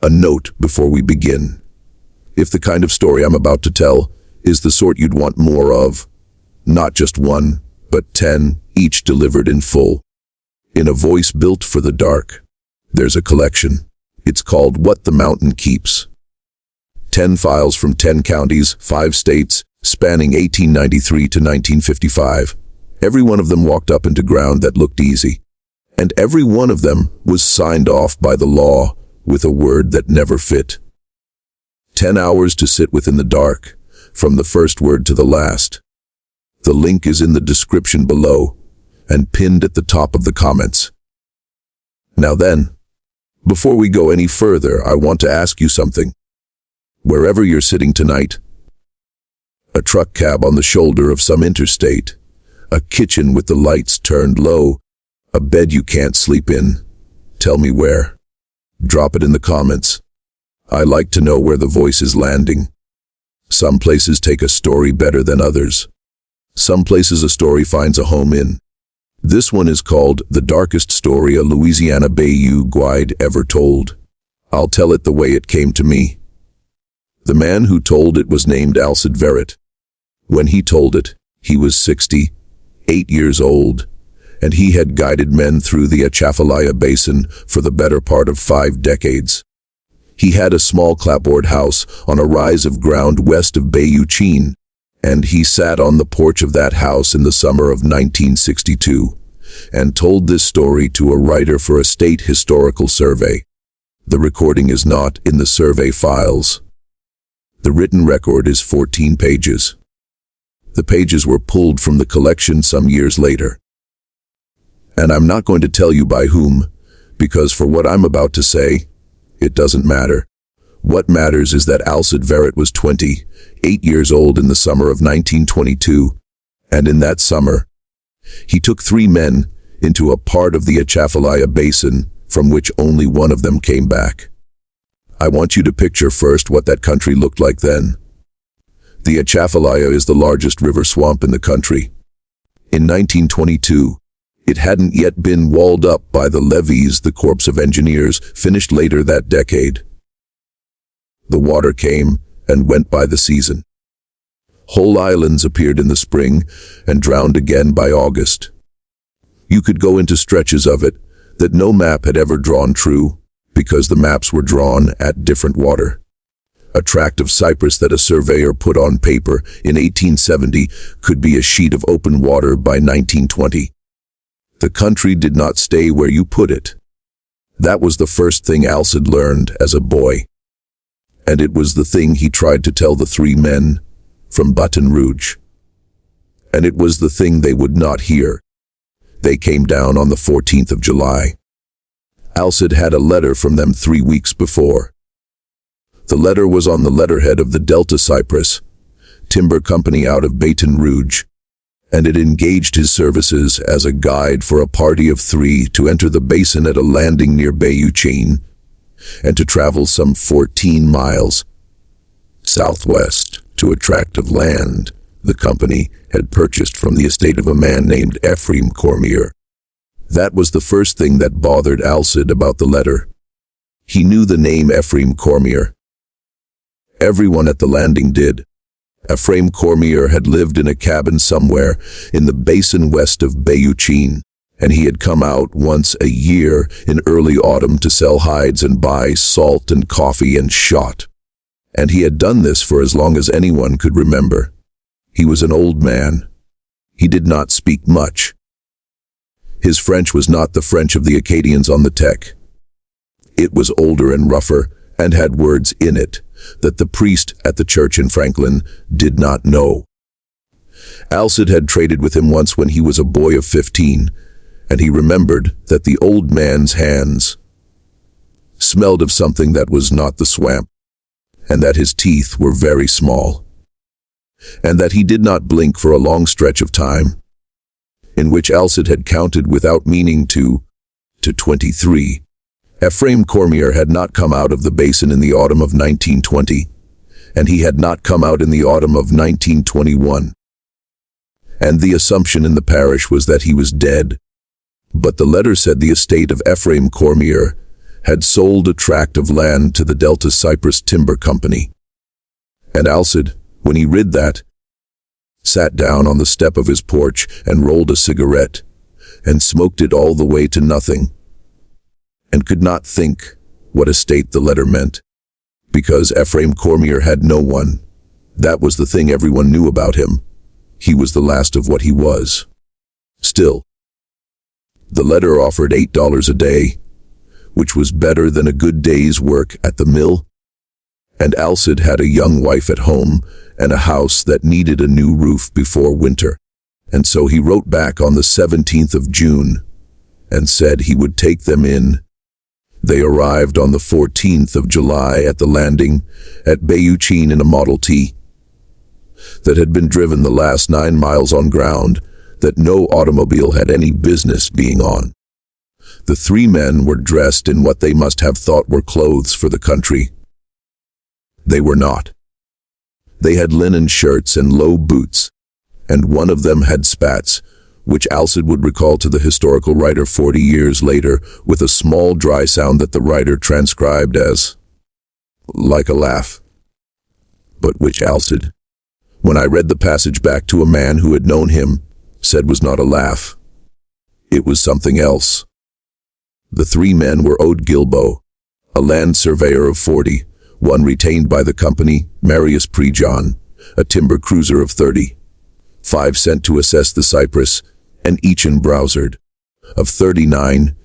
A note before we begin. If the kind of story I'm about to tell is the sort you'd want more of, not just one, but 10, each delivered in full, in a voice built for the dark, there's a collection. It's called What the Mountain Keeps. 10 files from 10 counties, 5 states, spanning 1893 to 1955. Every one of them walked up into ground that looked easy. And every one of them was signed off by the law with a word that never fit. 10 hours to sit within the dark, from the first word to the last. The link is in the description below, and pinned at the top of the comments. Now then, before we go any further, I want to ask you something. Wherever you're sitting tonight, a truck cab on the shoulder of some interstate, a kitchen with the lights turned low, a bed you can't sleep in, tell me where. Drop it in the comments. I like to know where the voice is landing. Some places take a story better than others. Some places a story finds a home in. This one is called The Darkest Story a Louisiana Bayou Guide Ever Told. I'll tell it the way it came to me. The man who told it was named Alcide Verret. When he told it, he was 68 years old, and he had guided men through the Atchafalaya basin for the better part of 5 decades. He had a small clapboard house on a rise of ground west of Bayou Chene, and he sat on the porch of that house in the summer of 1962 and told this story to a writer for a state historical survey. The recording is not in the survey files. The written record is 14 pages. The pages were pulled from the collection some years later. And I'm not going to tell you by whom, because for what I'm about to say, it doesn't matter. What matters is that Alcide Verret was 28 years old in the summer of 1922, and in that summer, he took 3 men into a part of the Atchafalaya basin from which only one of them came back. I want you to picture first what that country looked like then. The Atchafalaya is the largest river swamp in the country. In 1922, it hadn't yet been walled up by the levees the Corps of Engineers finished later that decade. The water came and went by the season. Whole islands appeared in the spring and drowned again by August. You could go into stretches of it that no map had ever drawn true, because the maps were drawn at different water. A tract of cypress that a surveyor put on paper in 1870 could be a sheet of open water by 1920. The country did not stay where you put it. That was the first thing Alcide learned as a boy. And it was the thing he tried to tell the 3 men from Baton Rouge. And it was the thing they would not hear. They came down on the 14th of July. Alcide had a letter from them 3 weeks before. The letter was on the letterhead of the Delta Cypress Timber Company out of Baton Rouge, and it engaged his services as a guide for a party of 3 to enter the basin at a landing near Bayou Chene, and to travel some 14 miles southwest to a tract of land the company had purchased from the estate of a man named Ephraim Cormier. That was the first thing that bothered Alcide about the letter. He knew the name Ephraim Cormier. Everyone at the landing did. Ephraim Cormier had lived in a cabin somewhere in the basin west of Bayou Chene, and he had come out once a year in early autumn to sell hides and buy salt and coffee and shot. And he had done this for as long as anyone could remember. He was an old man. He did not speak much. His French was not the French of the Acadians on the Tech. It was older and rougher, and had words in it that the priest at the church in Franklin did not know. Alcide had traded with him once when he was a boy of 15, and he remembered that the old man's hands smelled of something that was not the swamp, and that his teeth were very small, and that he did not blink for a long stretch of time, in which Alcide had counted without meaning to 23. Ephraim Cormier had not come out of the basin in the autumn of 1920, and he had not come out in the autumn of 1921. And the assumption in the parish was that he was dead. But the letter said the estate of Ephraim Cormier had sold a tract of land to the Delta Cypress Timber Company. And Alcide, when he read that, sat down on the step of his porch and rolled a cigarette, and smoked it all the way to nothing, and could not think what estate the letter meant, because Ephraim Cormier had no one. That was the thing everyone knew about him. He was the last of what he was. Still, the letter offered $8 a day, which was better than a good day's work at the mill, and Alcide had a young wife at home and a house that needed a new roof before winter. And so he wrote back on the 17th of June and said he would take them in. They arrived on the 14th of July at the landing at Bayou Chene in a Model T that had been driven the last 9 miles on ground that no automobile had any business being on. The 3 men were dressed in what they must have thought were clothes for the country. They were not. They had linen shirts and low boots, and one of them had spats, which Alcide would recall to the historical writer 40 years later with a small dry sound that the writer transcribed as like a laugh, but which Alcide, when I read the passage back to a man who had known him, said was not a laugh. It was something else. The 3 men were Ode Gilbo, a land surveyor of 40, one retained by the company, Marius Prejon, a timber cruiser of 30, 5 sent to assess the cypress, and Etienne Brousard, of 39,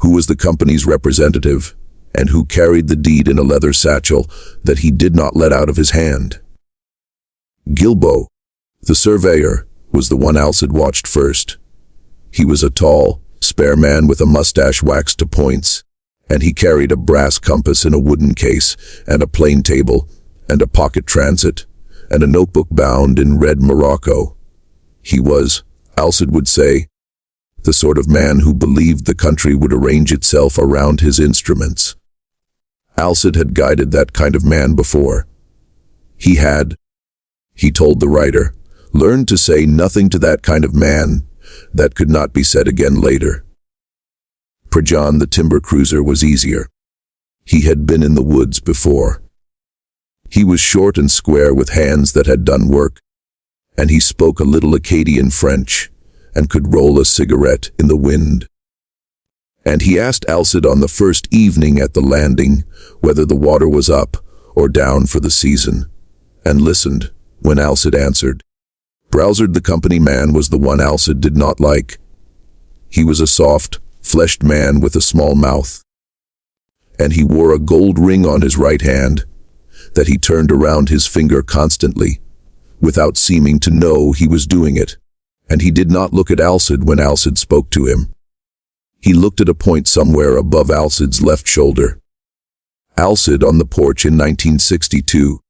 who was the company's representative, and who carried the deed in a leather satchel that he did not let out of his hand. Gilbo, the surveyor, was the one Alcide watched first. He was a tall, spare man with a mustache waxed to points, and he carried a brass compass in a wooden case, and a plane table, and a pocket transit, and a notebook bound in red morocco. He was, Alcide would say, the sort of man who believed the country would arrange itself around his instruments. Alcide had guided that kind of man before. He had, he told the writer, learned to say nothing to that kind of man that could not be said again later. Prejon, the timber cruiser, was easier. He had been in the woods before. He was short and square with hands that had done work, and he spoke a little Acadian French and could roll a cigarette in the wind. And he asked Alcide on the first evening at the landing whether the water was up or down for the season, and listened when Alcide answered. Brousard, the company man, was the one Alcide did not like. He was a soft, fleshed man with a small mouth, and he wore a gold ring on his right hand that he turned around his finger constantly, without seeming to know he was doing it, and he did not look at Alcide when Alcide spoke to him. He looked at a point somewhere above Alcide's left shoulder. Alcide, on the porch in 1962,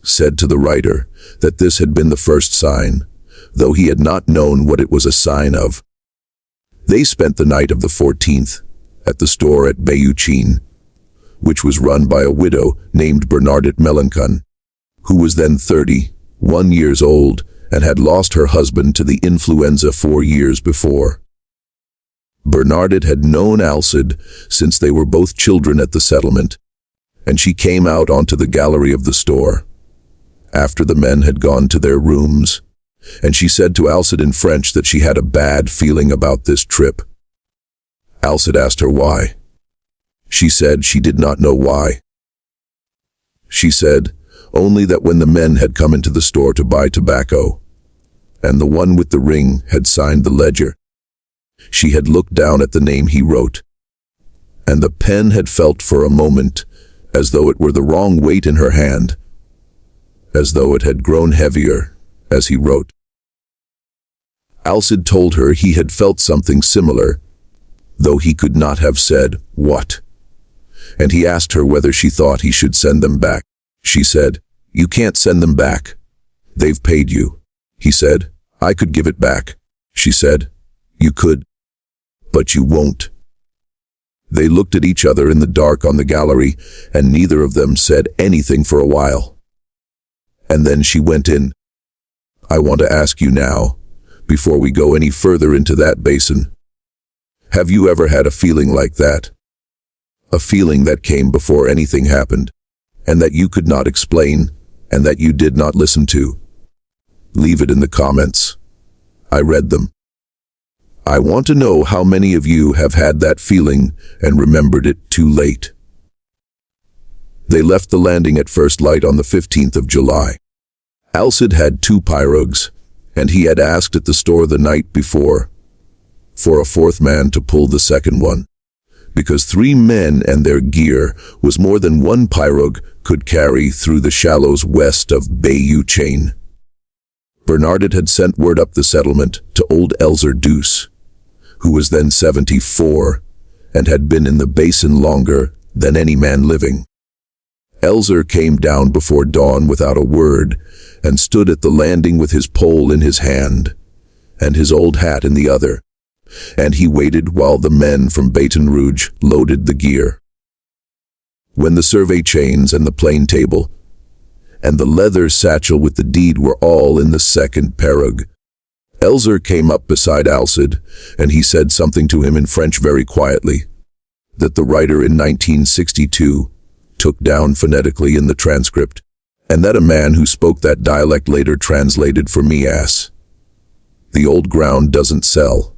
said to the writer that this had been the first sign, though he had not known what it was a sign of. They spent the night of the 14th at the store at Bayou Chene, which was run by a widow named Bernadette Melancon, who was then 31 years old and had lost her husband to the influenza 4 years before. Bernadette had known Alcide since they were both children at the settlement, and she came out onto the gallery of the store after the men had gone to their rooms, and she said to Alcide in French that she had a bad feeling about this trip. Alcide asked her why. She said she did not know why. She said only that when the men had come into the store to buy tobacco, and the one with the ring had signed the ledger, she had looked down at the name he wrote, and the pen had felt for a moment as though it were the wrong weight in her hand, as though it had grown heavier as he wrote. Alcide told her he had felt something similar, though he could not have said what, and he asked her whether she thought he should send them back. She said, "You can't send them back. They've paid you." He said, "I could give it back." She said, "You could, but you won't." They looked at each other in the dark on the gallery, and neither of them said anything for a while. And then she went in. "I want to ask you now, before we go any further into that basin, have you ever had a feeling like that?" A feeling that came before anything happened, and that you could not explain, and that you did not listen to. Leave it in the comments. I read them. I want to know how many of you have had that feeling and remembered it too late. They left the landing at first light on the 15th of July. Alcide had 2 pirogues, and he had asked at the store the night before for a 4th man to pull the second one, because 3 men and their gear was more than 1 pirogue could carry through the shallows west of Bayou Chene. Bernardet had sent word up the settlement to old Alcide Verret, who was then 74 and had been in the basin longer than any man living. Alcide came down before dawn without a word and stood at the landing with his pole in his hand and his old hat in the other, and he waited while the men from Baton Rouge loaded the gear. When the survey chains and the plane table and the leather satchel with the deed were all in the second pirogue, Alcide came up beside Alcide, and he said something to him in French very quietly, that the writer in 1962 took down phonetically in the transcript, and that a man who spoke that dialect later translated for me as, "The old ground doesn't sell.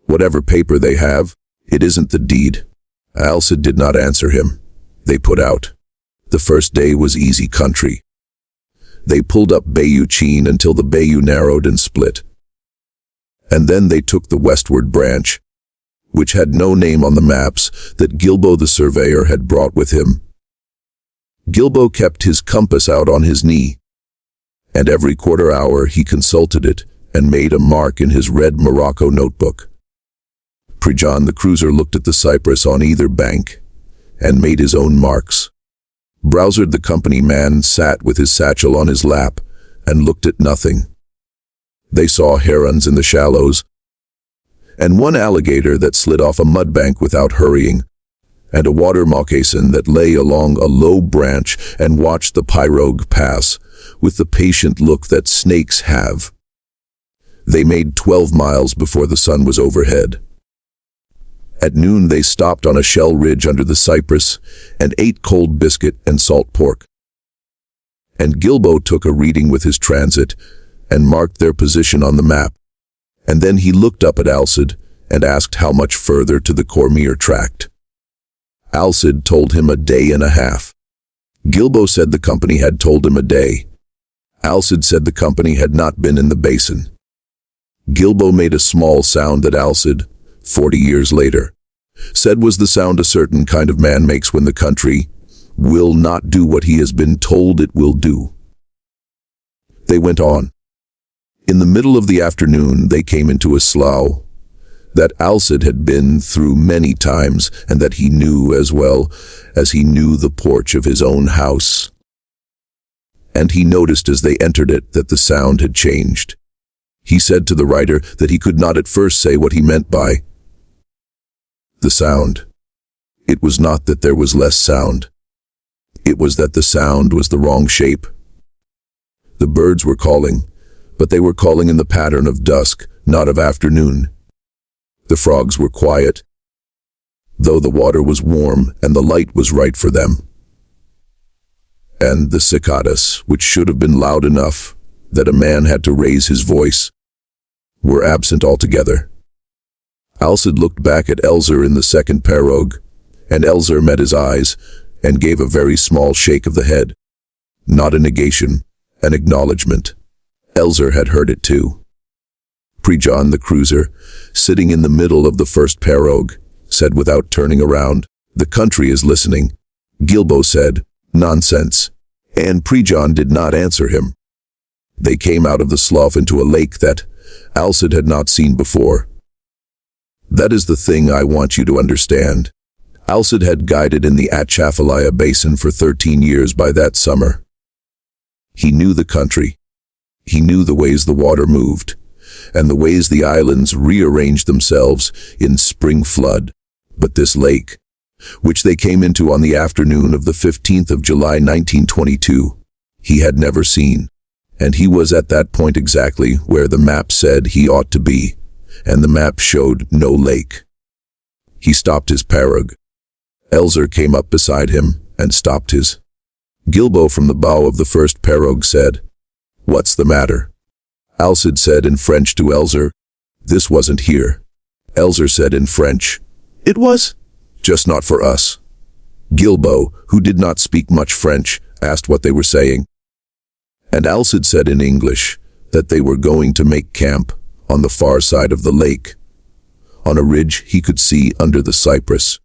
Whatever paper they have, it isn't the deed." Alcide did not answer him. They put out. The first day was easy country. They pulled up Bayou Chene until the bayou narrowed and split. And then they took the westward branch, which had no name on the maps that Gilbo the surveyor had brought with him. Gilbo kept his compass out on his knee, and every quarter hour he consulted it and made a mark in his red Morocco notebook. Premonitions the cruiser looked at the cypress on either bank and made his own marks. Browsard the company man sat with his satchel on his lap and looked at nothing. They saw herons in the shallows, and 1 alligator that slid off a mudbank without hurrying, and a water moccasin that lay along a low branch and watched the pirogue pass with the patient look that snakes have. They made 12 miles before the sun was overhead. At noon they stopped on a shell ridge under the cypress and ate cold biscuit and salt pork. And Gilbo took a reading with his transit and marked their position on the map, and then he looked up at Alcide and asked how much further to the Cormier tract. Alcide told him a day and a half. Gilbo said the company had told him a day. Alcide said the company had not been in the basin. Gilbo made a small sound that Alcide, 40 years later, said was the sound a certain kind of man makes when the country will not do what he has been told it will do. They went on. In the middle of the afternoon they came into a slough that Alcide had been through many times and that he knew as well as he knew the porch of his own house. And he noticed as they entered it that the sound had changed. He said to the writer that he could not at first say what he meant by the sound. It was not that there was less sound. It was that the sound was the wrong shape. The birds were calling, but they were calling in the pattern of dusk, not of afternoon. The frogs were quiet, though the water was warm and the light was right for them. And the cicadas, which should have been loud enough that a man had to raise his voice, were absent altogether. Alcide looked back at Alcide in the second pirogue, and Alcide met his eyes and gave a very small shake of the head. Not a negation, an acknowledgement. Alcide had heard it too. Premonitions the cruiser, sitting in the middle of the first pirogue, said without turning around, "The country is listening." Gilbo said, "Nonsense," and Premonitions did not answer him. They came out of the slough into a lake that Alcide had not seen before. That is the thing I want you to understand. Alcide had guided in the Atchafalaya basin for 13 years by that summer. He knew the country. He knew the ways the water moved, and the ways the islands rearranged themselves in spring flood. But this lake, which they came into on the afternoon of the 15th of July 1922, he had never seen, and he was at that point exactly where the map said he ought to be, and the map showed no lake. He stopped his pirogue. Elzer came up beside him and stopped his. Gilbo from the bow of the first pirogue said, "What's the matter?" Alcide said in French to Elzer, "This wasn't here." Elzer said in French, "It was, just not for us." Gilbo, who did not speak much French, asked what they were saying. And Alcide said in English that they were going to make camp on the far side of the lake, on a ridge he could see under the cypress,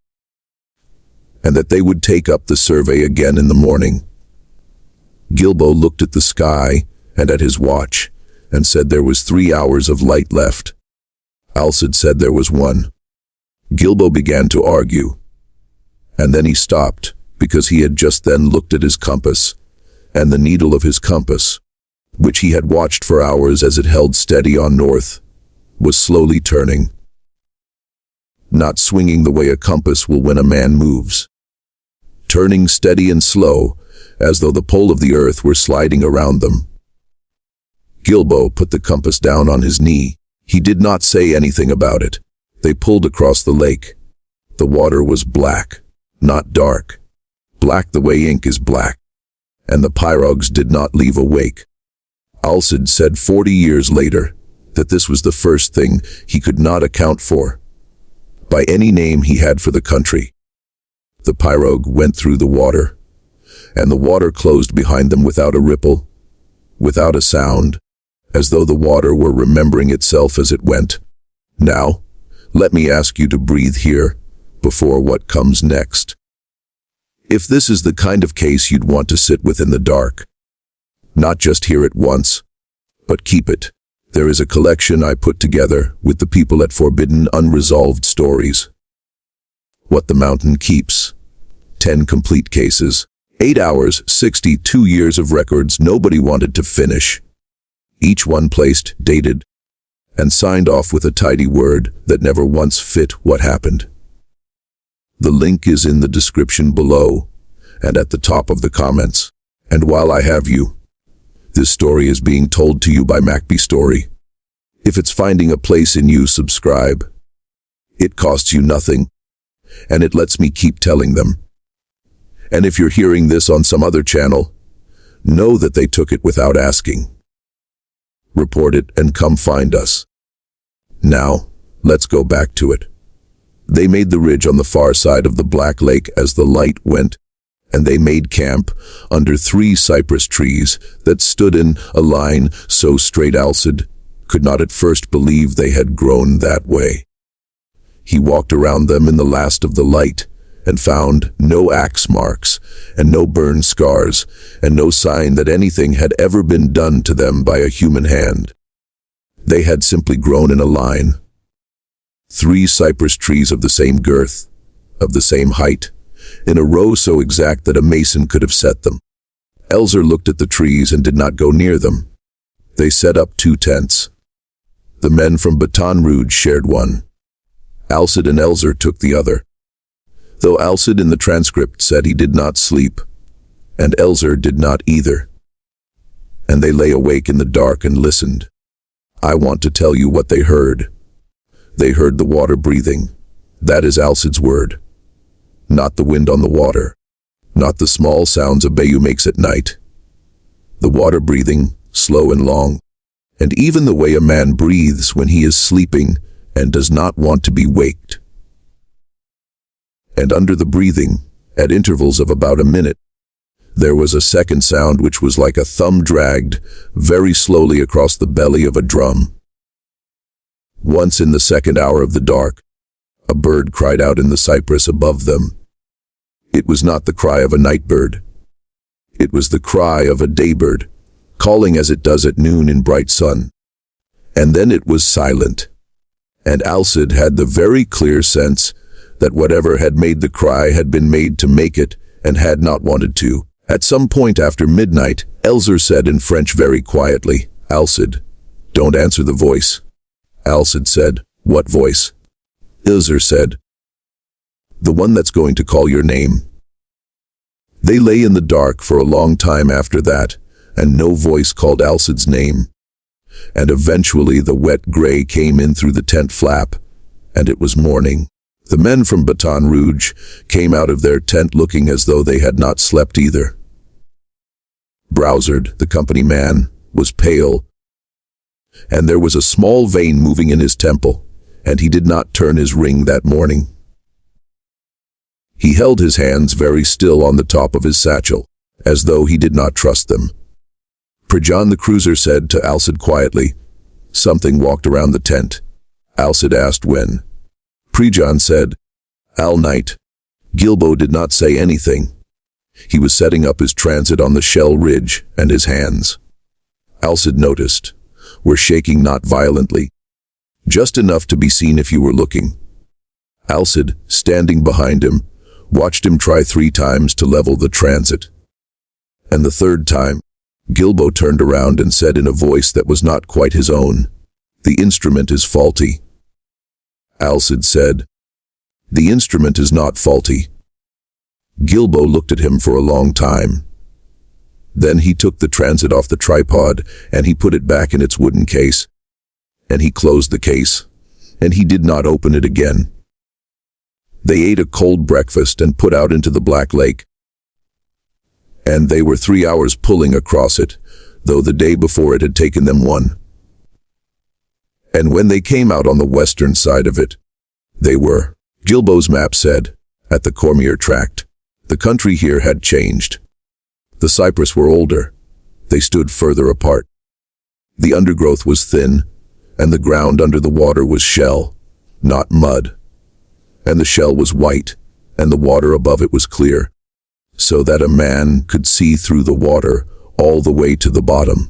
and that they would take up the survey again in the morning. Gilbo looked at the sky and at his watch and said there was 3 hours of light left. Alcide said there was 1. Gilbo began to argue, and then he stopped because he had just then looked at his compass, and the needle of his compass, which he had watched for hours as it held steady on north, was slowly turning. Not swinging the way a compass will when a man moves. Turning steady and slow, as though the pole of the earth were sliding around them. Gilbo put the compass down on his knee. He did not say anything about it. They pulled across the lake. The water was black, not dark. Black the way ink is black. And the pirogues did not leave a wake. Alcide said 40 years later that this was the first thing he could not account for, by any name he had for the country. The pirogue went through the water, and the water closed behind them without a ripple, without a sound, as though the water were remembering itself as it went. Now, let me ask you to breathe here before what comes next. If this is the kind of case you'd want to sit with in the dark, not just hear it once, but keep it. There is a collection I put together with the people at Forbidden Unresolved Stories. What the Mountain Keeps. 10 complete cases. 8 hours, 62 years of records nobody wanted to finish. Each one placed, dated, and signed off with a tidy word that never once fit what happened. The link is in the description below and at the top of the comments. And while I have you, this story is being told to you by Macbee Story. If it's finding a place in you, subscribe. It costs you nothing, and it lets me keep telling them. And if you're hearing this on some other channel, know that they took it without asking. Report it and come find us. Now, let's go back to it. They made the ridge on the far side of the Black Lake as the light went, and they made camp under 3 cypress trees that stood in a line so straight Alcide could not at first believe they had grown that way. He walked around them in the last of the light and found no axe marks and no burn scars and no sign that anything had ever been done to them by a human hand. They had simply grown in a line. 3 cypress trees of the same girth, of the same height, in a row so exact that a mason could have set them. Elzer looked at the trees and did not go near them. They set up 2 tents. The men from Baton Rouge shared one. Alcide and Elzer took the other, though Alcide in the transcript said he did not sleep, and Elzer did not either. And they lay awake in the dark and listened. I want to tell you what they heard. They heard the water breathing. That is Alcide's word. Not the wind on the water. Not the small sounds a bayou makes at night. The water breathing, slow and long. And even the way a man breathes when he is sleeping and does not want to be waked. And under the breathing, at intervals of about a minute, there was a second sound which was like a thumb dragged very slowly across the belly of a drum. Once in the second hour of the dark, a bird cried out in the cypress above them. It was not the cry of a night bird. It was the cry of a daybird, calling as it does at noon in bright sun. And then it was silent. And Alcide had the very clear sense that whatever had made the cry had been made to make it and had not wanted to. At some point after midnight, Elzer said in French very quietly, Alcide, don't answer the voice. Alcide said, what voice? Elzer said, the one that's going to call your name. They lay in the dark for a long time after that, and no voice called Alcide's name. And eventually the wet gray came in through the tent flap, and it was morning. The men from Baton Rouge came out of their tent looking as though they had not slept either. Browsard, the company man, was pale, and there was a small vein moving in his temple, and he did not turn his ring that morning. He held his hands very still on the top of his satchel, as though he did not trust them. Premonitions the cruiser said to Alcide quietly, "Something walked around the tent." Alcide asked when. Premonitions said, "All night." Gilbo did not say anything. He was setting up his transit on the shell ridge, and his hands, Alcide noticed, were shaking not violently, just enough to be seen if you were looking. Alcide, standing behind him, watched him try 3 times to level the transit. And the third time, Gilbo turned around and said in a voice that was not quite his own, "The instrument is faulty." Alcide said, "The instrument is not faulty." Gilbo looked at him for a long time. Then he took the transit off the tripod, and he put it back in its wooden case. And he closed the case, and he did not open it again. They ate a cold breakfast and put out into the Black Lake. And they were 3 hours pulling across it, though the day before it had taken them 1. And when they came out on the western side of it, they were, Gilbo's map said, at the Cormier tract. The country here had changed. The cypress were older. They stood further apart. The undergrowth was thin, and the ground under the water was shell, not mud. And the shell was white, and the water above it was clear, so that a man could see through the water all the way to the bottom.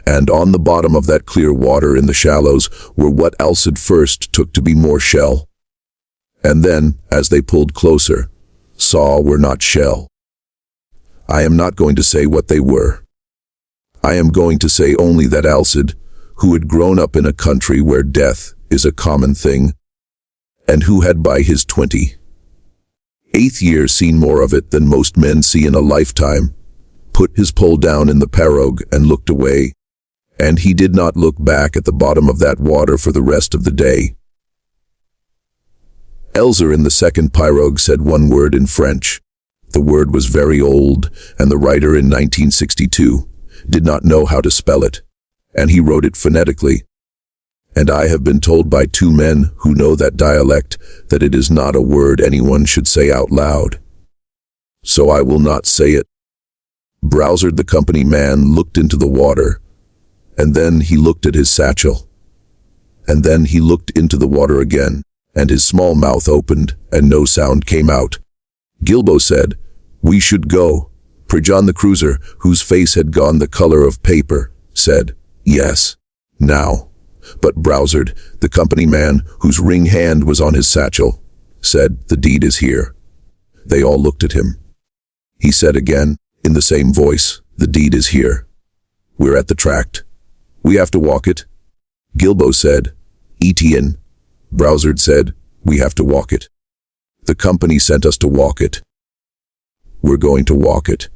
And on the bottom of that clear water in the shallows were what Alcide first took to be more shell. And then, as they pulled closer, saw were not shell. I am not going to say what they were. I am going to say only that Alcide, who had grown up in a country where death is a common thing, and who had by his 28th year seen more of it than most men see in a lifetime, put his pole down in the pirogue and looked away, and he did not look back at the bottom of that water for the rest of the day. Elzer in the second pirogue said one word in French. The word was very old, and the writer in 1962 did not know how to spell it, and he wrote it phonetically. And I have been told by 2 men who know that dialect that it is not a word anyone should say out loud. So I will not say it. Browsard the company man looked into the water, and then he looked at his satchel. And then he looked into the water again, and his small mouth opened, and no sound came out. Gilbo said, "We should go." Premonitions the cruiser, whose face had gone the color of paper, said, "Yes, now." But Browsard, the company man, whose ring hand was on his satchel, said, "The deed is here." They all looked at him. He said again, in the same voice, "The deed is here. We're at the tract. We have to walk it." Gilbo said, "Etienne." Browsard said, "We have to walk it. The company sent us to walk it. We're going to walk it."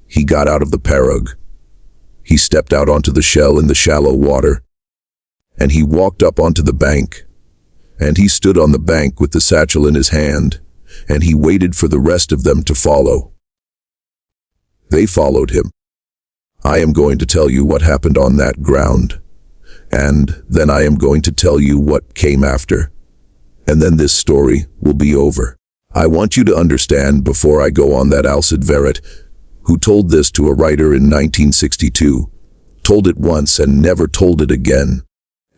He got out of the pirogue. He stepped out onto the shell in the shallow water, and he walked up onto the bank, and he stood on the bank with the satchel in his hand, and he waited for the rest of them to follow. They followed him. I am going to tell you what happened on that ground, and then I am going to tell you what came after, and then this story will be over. I want you to understand before I go on that Alcide Verret, who told this to a writer in 1962, told it once and never told it again,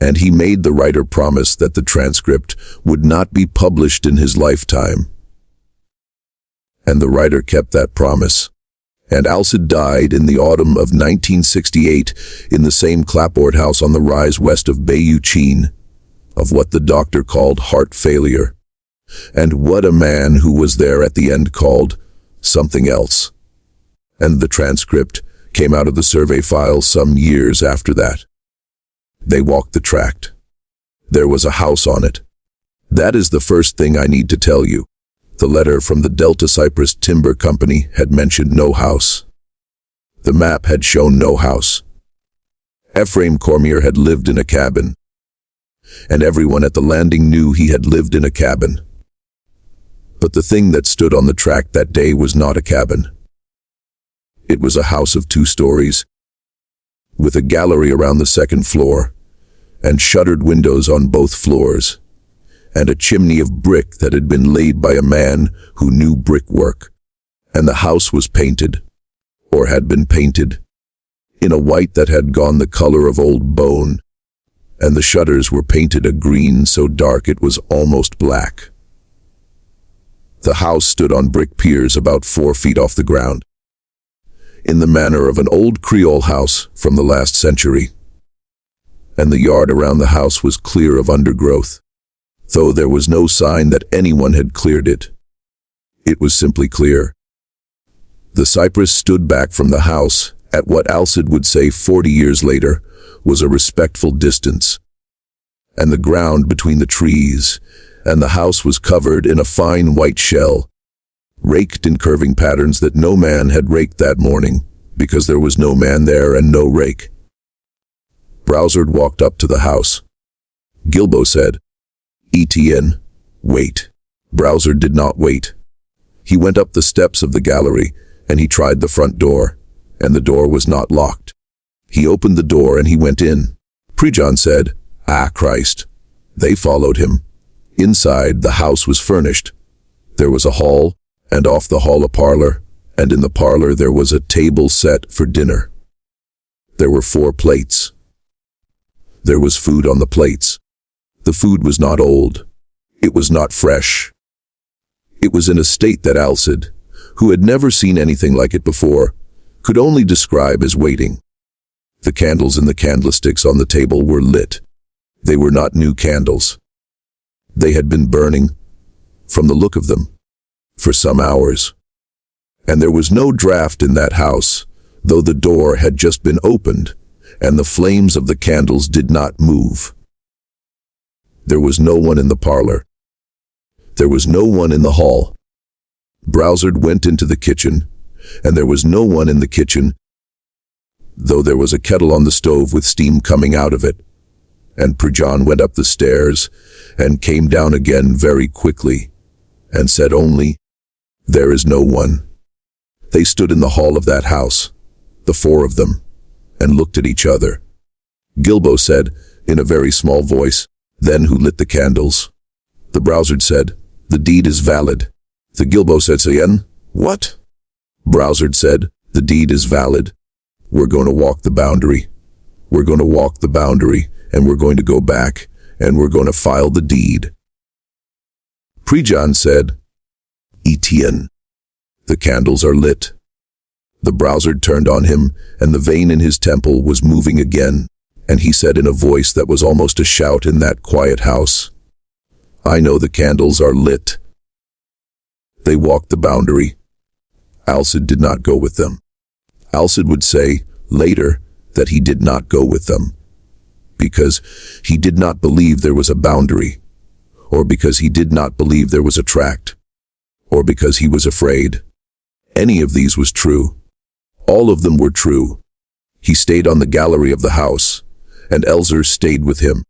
and he made the writer promise that the transcript would not be published in his lifetime. And the writer kept that promise. And Alcide died in the autumn of 1968 in the same clapboard house on the rise west of Bayou Chene, of what the doctor called heart failure, and what a man who was there at the end called something else. And the transcript came out of the survey files some years after that. They walked the tract. There was a house on it. That is the first thing I need to tell you. The letter from the Delta Cypress Timber Company had mentioned no house. The map had shown no house. Ephraim Cormier had lived in a cabin. and everyone at the landing knew he had lived in a cabin. But the thing that stood on the tract that day was not a cabin. It was a house of 2 stories, with a gallery around the 2nd floor, and shuttered windows on both floors, and a chimney of brick that had been laid by a man who knew brickwork. And the house was painted, or had been painted, in a white that had gone the color of old bone, and the shutters were painted a green so dark it was almost black. The house stood on brick piers about 4 feet off the ground, in the manner of an old Creole house from the last century. And the yard around the house was clear of undergrowth, though there was no sign that anyone had cleared it. It was simply clear. The cypress stood back from the house at what Alcide would say 40 years later was a respectful distance, and the ground between the trees and the house was covered in a fine white shell, raked in curving patterns that no man had raked that morning, because there was no man there and no rake. Brassard walked up to the house. Gilbo said, "Etienne, wait." Brassard did not wait. He went up the steps of the gallery, and he tried the front door, and the door was not locked. He opened the door and he went in. Premonitions said, "Ah, Christ." They followed him. Inside, the house was furnished. There was a hall, and off the hall a parlor, and in the parlor there was a table set for dinner. There were 4 plates. There was food on the plates. The food was not old. It was not fresh. It was in a state that Alcide, who had never seen anything like it before, could only describe as waiting. The candles in the candlesticks on the table were lit. They were not new candles. They had been burning, from the look of them, for some hours. And there was no draught in that house, though the door had just been opened, and the flames of the candles did not move. There was no one in the parlor. There was no one in the hall. Brassard went into the kitchen, and there was no one in the kitchen, though there was a kettle on the stove with steam coming out of it. And Premonitions went up the stairs and came down again very quickly, and said only, "There is no one." They stood in the hall of that house, the 4 of them, and looked at each other. Gilbo said, in a very small voice, "Then who lit the candles?" The Brassard said, "The deed is valid." The Gilbo said again, "What?" Brassard said, "The deed is valid. We're going to walk the boundary. We're going to walk the boundary, and we're going to go back, and we're going to file the deed." Premonitions said, "Etienne, the candles are lit." The Brassard turned on him, and the vein in his temple was moving again, and he said in a voice that was almost a shout in that quiet house, "I know the candles are lit." They walked the boundary. Alcide did not go with them. Alcide would say, later, that he did not go with them, because he did not believe there was a boundary, or because he did not believe there was a tract, or because he was afraid. Any of these was true. All of them were true. He stayed on the gallery of the house, and Elzer stayed with him.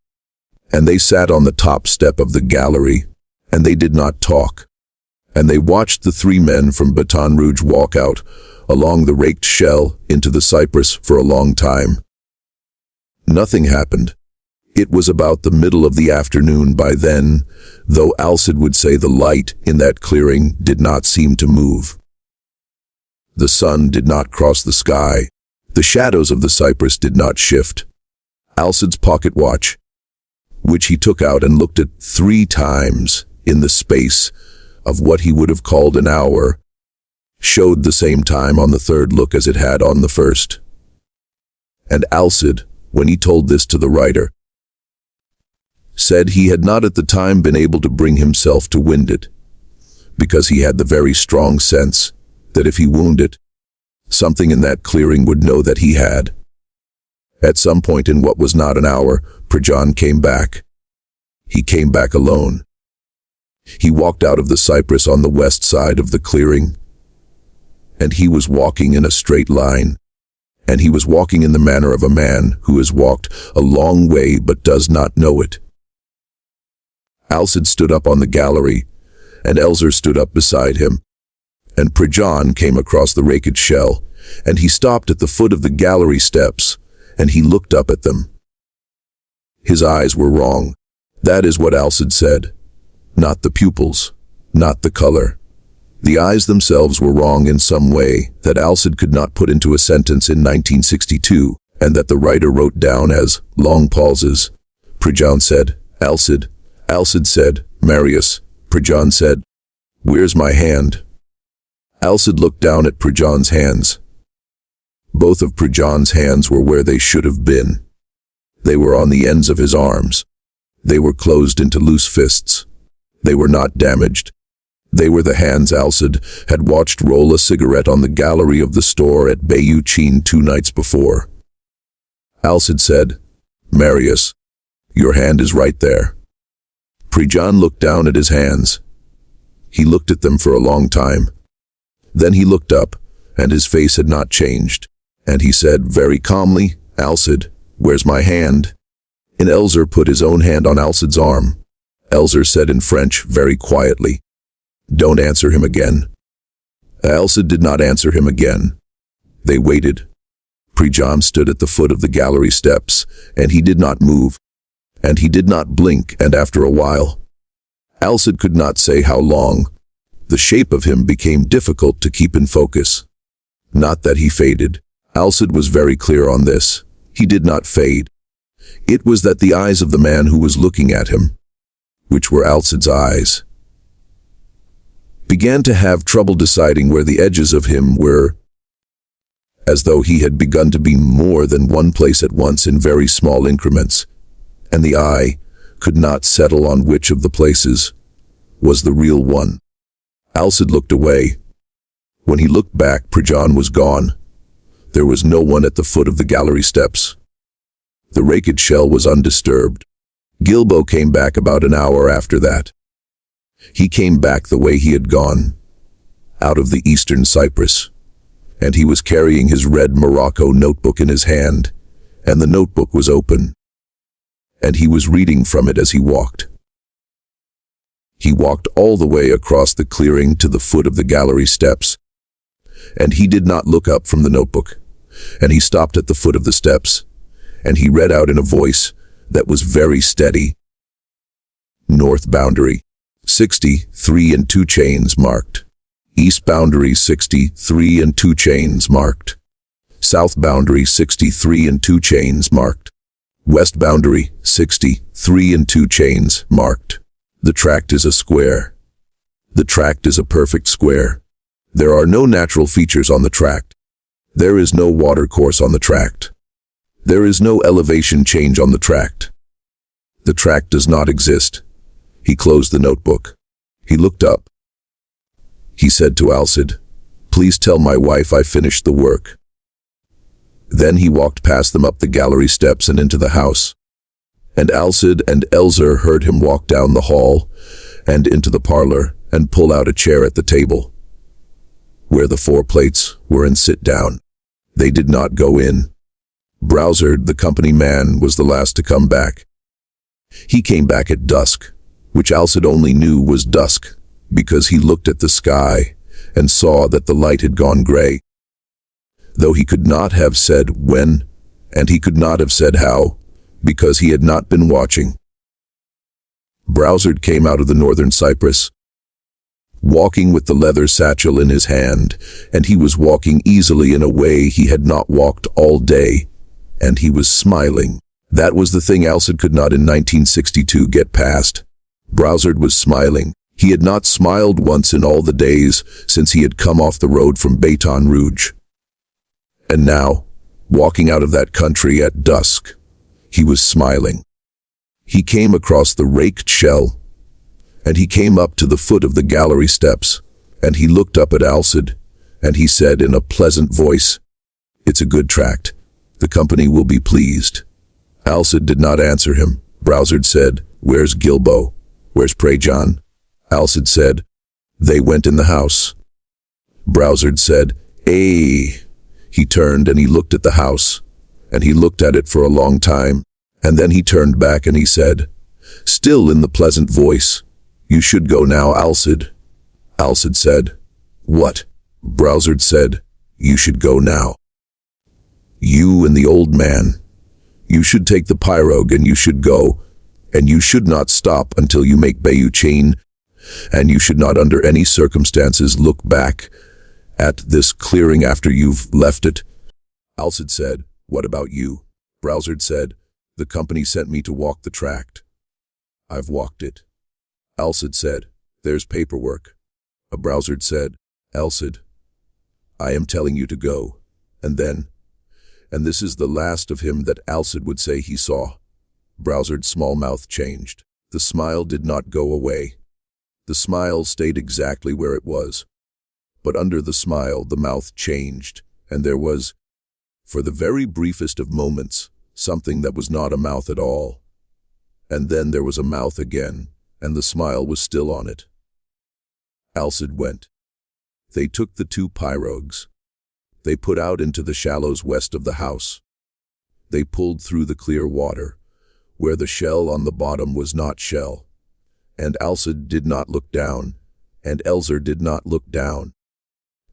And they sat on the top step of the gallery, and they did not talk. And they watched the 3 men from Baton Rouge walk out, along the raked shell, into the cypress for a long time. Nothing happened. It was about the middle of the afternoon by then, though Alcide would say the light in that clearing did not seem to move. The sun did not cross the sky. The shadows of the cypress did not shift. Alcide's pocket watch, which he took out and looked at 3 times in the space of what he would have called an hour, showed the same time on the 3rd look as it had on the 1st. And Alcide, when he told this to the writer, said he had not at the time been able to bring himself to wind it, because he had the very strong sense that if he wound it, something in that clearing would know that he had. At some point in what was not an hour, Premonitions came back. He came back alone. He walked out of the cypress on the west side of the clearing, and he was walking in a straight line, and he was walking in the manner of a man who has walked a long way but does not know it. Alcide stood up on the gallery, and Elzer stood up beside him. And Prejon came across the raked shell, and he stopped at the foot of the gallery steps, and he looked up at them. His eyes were wrong. That is what Alcide said. Not the pupils, not the color. The eyes themselves were wrong in some way that Alcide could not put into a sentence in 1962, and that the writer wrote down as long pauses. Prejon said, Alcide. Alcide said, Marius. Prejon said, where's my hand? Alcide looked down at Prejon's hands. Both of Prejon's hands were where they should have been. They were on the ends of his arms. They were closed into loose fists. They were not damaged. They were the hands Alcide had watched roll a cigarette on the gallery of the store at Bayou Chene 2 nights before. Alcide said, Marius, your hand is right there. Prejon looked down at his hands. He looked at them for a long time. Then he looked up, and his face had not changed, and he said very calmly, Alcide, where's my hand? And Elzer put his own hand on Alcide's arm. Elzer said in French very quietly, don't answer him again. Alcide did not answer him again. They waited. Prejon stood at the foot of the gallery steps, and he did not move, and he did not blink, and after a while, Alcide could not say how long, the shape of him became difficult to keep in focus. Not that he faded. Alcide was very clear on this. He did not fade. It was that the eyes of the man who was looking at him, which were Alcide's eyes, began to have trouble deciding where the edges of him were, as though he had begun to be more than one place at once in very small increments, and the eye could not settle on which of the places was the real one. Alcide looked away. When he looked back, Prejon was gone. There was no one at the foot of the gallery steps. The raked shell was undisturbed. Gilbo came back about an hour after that. He came back the way he had gone, out of the eastern Cyprus, and he was carrying his red Morocco notebook in his hand, and the notebook was open, and he was reading from it as he walked. He walked all the way across the clearing to the foot of the gallery steps, and he did not look up from the notebook, and he stopped at the foot of the steps, and he read out in a voice that was very steady. North boundary, 63 and 2 chains marked. East boundary, 63 and 2 chains marked. South boundary, 63 and 2 chains marked. West boundary, 63 and 2 chains marked. The tract is a square. The tract is a perfect square. There are no natural features on the tract. There is no water course on the tract. There is no elevation change on the tract. The tract does not exist. He closed the notebook. He looked up. He said to Alcide, please tell my wife I finished the work. Then he walked past them up the gallery steps and into the house. And Alcide and Elzer heard him walk down the hall and into the parlor and pull out a chair at the table, where the 4 plates were, and sit down. They did not go in. Browsard, the company man, was the last to come back. He came back at dusk, which Alcide only knew was dusk, because he looked at the sky and saw that the light had gone gray. Though he could not have said when, and he could not have said how, because he had not been watching. Browsard came out of the northern Cyprus, walking with the leather satchel in his hand, and he was walking easily in a way he had not walked all day, and he was smiling. That was the thing Alcide could not in 1962 get past. Browsard was smiling. He had not smiled once in all the days since he had come off the road from Baton Rouge. And now, walking out of that country at dusk, he was smiling. He came across the raked shell, and he came up to the foot of the gallery steps, and he looked up at Alcide, and he said in a pleasant voice, it's a good tract. The company will be pleased. Alcide did not answer him. Browsard said, where's Gilbo? Where's Prejon? Alcide said, they went in the house. Browsard said, eh. He turned and he looked at the house, and he looked at it for a long time, and then he turned back and he said, Still in the pleasant voice, "You should go now, Alcide." Alcide said, "What?" Browsard said, "You should go now. You and the old man. You should take the pirogue and you should go, and you should not stop until you make Bayou Chene, and you should not under any circumstances look back at this clearing after you've left it." Alcide said, "What about you?" Browsard said, "The company sent me to walk the tract. I've walked it." Alcide said, "There's paperwork." Browsard said, "Alcide, I am telling you to go." And then, and this is the last of him that Alcide would say he saw. Browsard's small mouth changed. The smile did not go away. The smile stayed exactly where it was. But under the smile, the mouth changed, and there was, for the very briefest of moments, something that was not a mouth at all. And then there was a mouth again, and the smile was still on it. Alcide went. They took the two pirogues. They put out into the shallows west of the house. They pulled through the clear water, where the shell on the bottom was not shell. And Alcide did not look down, and Elzer did not look down.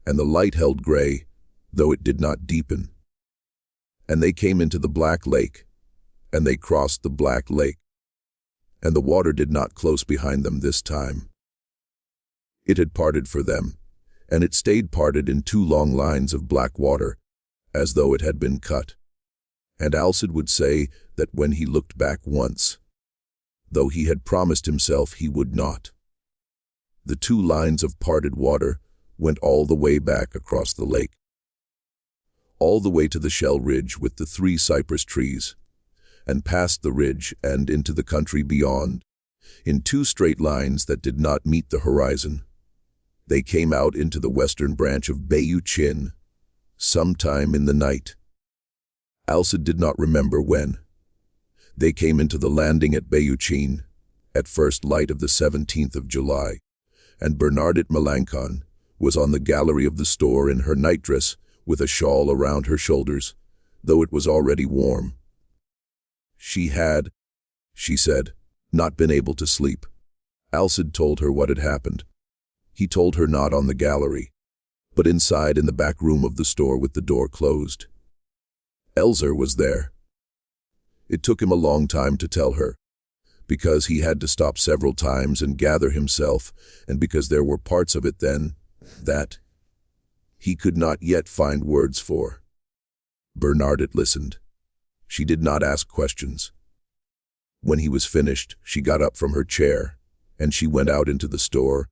And the light held gray, though it did not deepen. And they came into the black lake, and they crossed the black lake. And the water did not close behind them this time. It had parted for them, and it stayed parted in two long lines of black water, as though it had been cut. And Alcide would say that when he looked back once, though he had promised himself he would not. The two lines of parted water went all the way back across the lake, all the way to the shell ridge with the 3 cypress trees, and past the ridge and into the country beyond, in 2 straight lines that did not meet the horizon. They came out into the western branch of Bayou Chene, sometime in the night. Alcide did not remember when. They came into the landing at Bayou Chene, at first light of the 17th of July, and Bernadette Melancon was on the gallery of the store in her nightdress with a shawl around her shoulders, though it was already warm. She had, she said, not been able to sleep. Alcide told her what had happened. He told her not on the gallery, but inside in the back room of the store with the door closed. Elzer was there. It took him a long time to tell her, because he had to stop several times and gather himself, and because there were parts of it then that he could not yet find words for. Bernadette listened. She did not ask questions. When he was finished, she got up from her chair, and she went out into the store,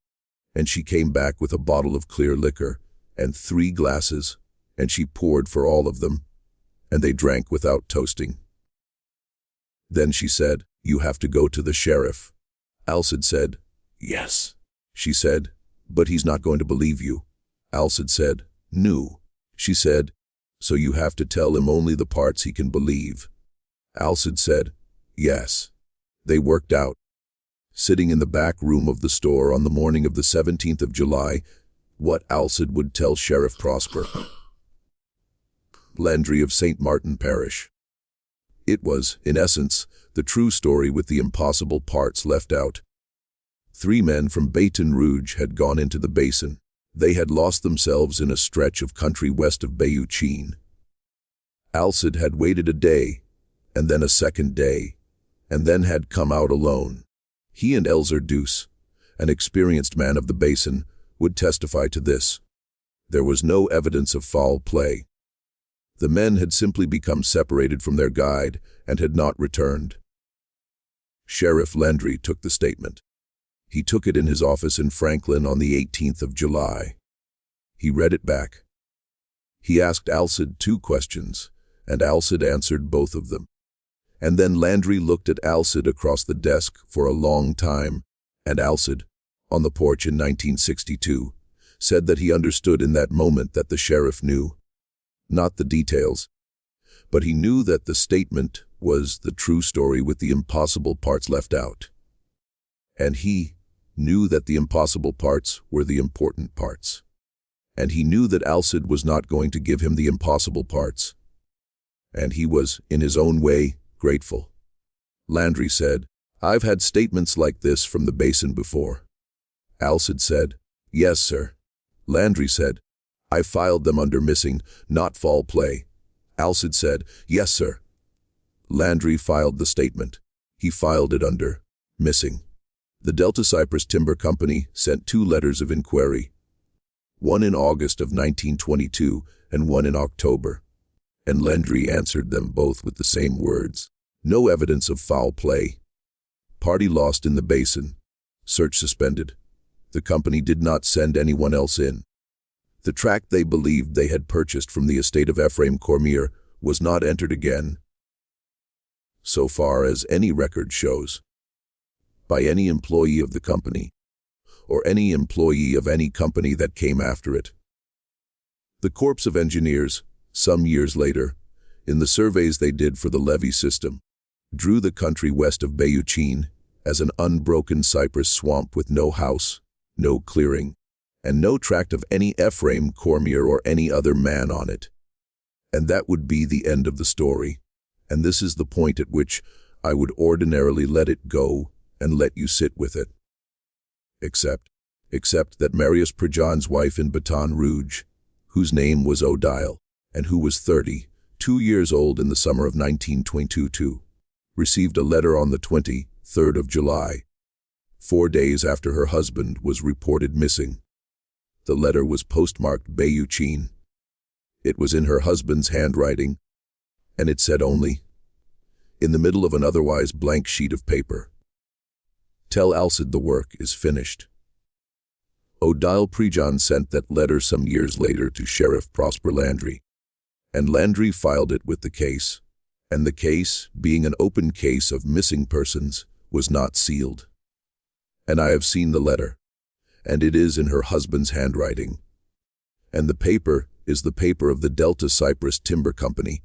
and she came back with a bottle of clear liquor and 3 glasses, and she poured for all of them, and they drank without toasting. Then she said, "You have to go to the sheriff." Alcide said, "Yes." She said, "But he's not going to believe you." Alcide said, "No." She said, "So you have to tell him only the parts he can believe." Alcide said, "Yes." They worked out. Sitting in the back room of the store on the morning of the 17th of July, what Alcide would tell Sheriff Prosper Landry of St. Martin Parish. It was, in essence, the true story with the impossible parts left out. 3 men from Baton Rouge had gone into the basin. They had lost themselves in a stretch of country west of Bayou Chene. Alcide had waited a day, and then a second day, and then had come out alone. He and Elzer Deuce, an experienced man of the basin, would testify to this. There was no evidence of foul play. The men had simply become separated from their guide and had not returned. Sheriff Landry took the statement. He took it in his office in Franklin on the 18th of July. He read it back. He asked Alcide 2 questions, and Alcide answered both of them. And then Landry looked at Alcide across the desk for a long time, and Alcide, on the porch in 1962, said that he understood in that moment that the sheriff knew. Not the details, but he knew that the statement was the true story with the impossible parts left out. And he knew that the impossible parts were the important parts. And he knew that Alcide was not going to give him the impossible parts. And he was, in his own way, grateful. Landry said, I've had statements like this from the basin before. Alcide said, "Yes, sir." Landry said, "I filed them under missing, not foul play." Alcide said, "Yes, sir." Landry filed the statement. He filed it under missing. The Delta Cypress Timber Company sent 2 letters of inquiry, one in August of 1922 and one in October, and Landry answered them both with the same words. No evidence of foul play. Party lost in the basin. Search suspended. The company did not send anyone else in. The tract they believed they had purchased from the estate of Ephraim Cormier was not entered again, so far as any record shows, by any employee of the company, or any employee of any company that came after it. The Corps of Engineers, some years later, in the surveys they did for the levee system, drew the country west of Bayou Chene as an unbroken cypress swamp with no house, no clearing, and no tract of any Ephraim Cormier or any other man on it. And that would be the end of the story, and this is the point at which I would ordinarily let it go and let you sit with it. Except that Marius Prejean's wife in Baton Rouge, whose name was Odile, and who was 32 years old in the summer of 1922, received a letter on the 23rd of July, 4 days after her husband was reported missing. The letter was postmarked Bayou Chene. It was in her husband's handwriting, and it said only, in the middle of an otherwise blank sheet of paper, "Tell Alcide the work is finished." Odile Prejean sent that letter some years later to Sheriff Prosper Landry, and Landry filed it with the case, and the case, being an open case of missing persons, was not sealed. And I have seen the letter, and it is in her husband's handwriting. And the paper is the paper of the Delta Cypress Timber Company,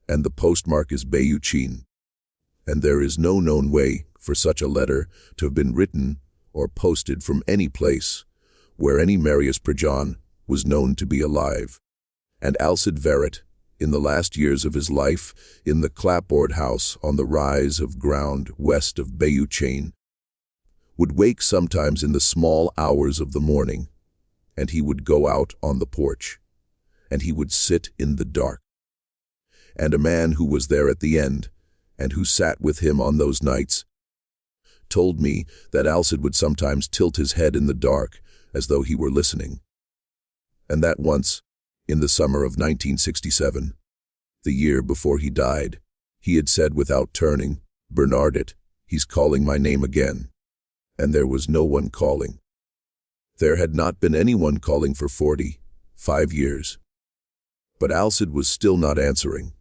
and the postmark is Bayou Chene, and there is no known way for such a letter to have been written or posted from any place where any Marius Prejean was known to be alive. And Alcide Verret, in the last years of his life, in the clapboard house on the rise of ground west of Bayou Chene, would wake sometimes in the small hours of the morning, and he would go out on the porch, and he would sit in the dark. And a man who was there at the end, and who sat with him on those nights, told me that Alcide would sometimes tilt his head in the dark as though he were listening. And that once, in the summer of 1967, the year before he died, he had said without turning, "Bernardet, he's calling my name again." And there was no one calling. There had not been anyone calling for 45 years. But Alcide was still not answering.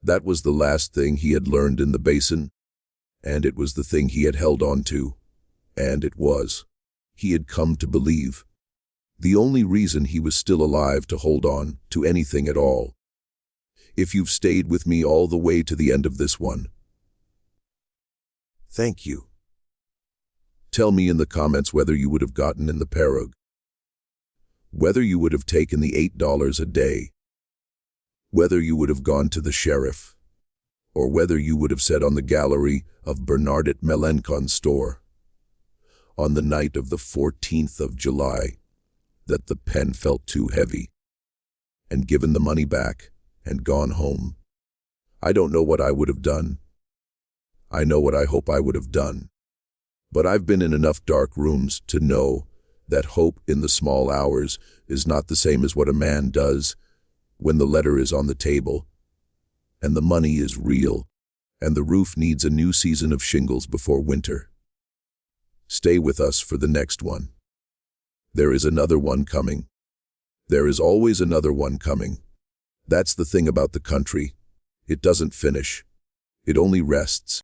That was the last thing he had learned in the basin, and it was the thing he had held on to, and it was, he had come to believe, the only reason he was still alive to hold on to anything at all. If you've stayed with me all the way to the end of this one, thank you. Tell me in the comments whether you would have gotten in the pirogue, whether you would have taken the $8 a day, whether you would have gone to the sheriff, or whether you would have said on the gallery of Bernardet Melencon's store, on the night of the 14th of July, that the pen felt too heavy, and given the money back and gone home. I don't know what I would have done. I know what I hope I would have done. But I've been in enough dark rooms to know that hope in the small hours is not the same as what a man does when the letter is on the table, and the money is real, and the roof needs a new season of shingles before winter. Stay with us for the next one. There is another one coming. There is always another one coming. That's the thing about the country. It doesn't finish. It only rests.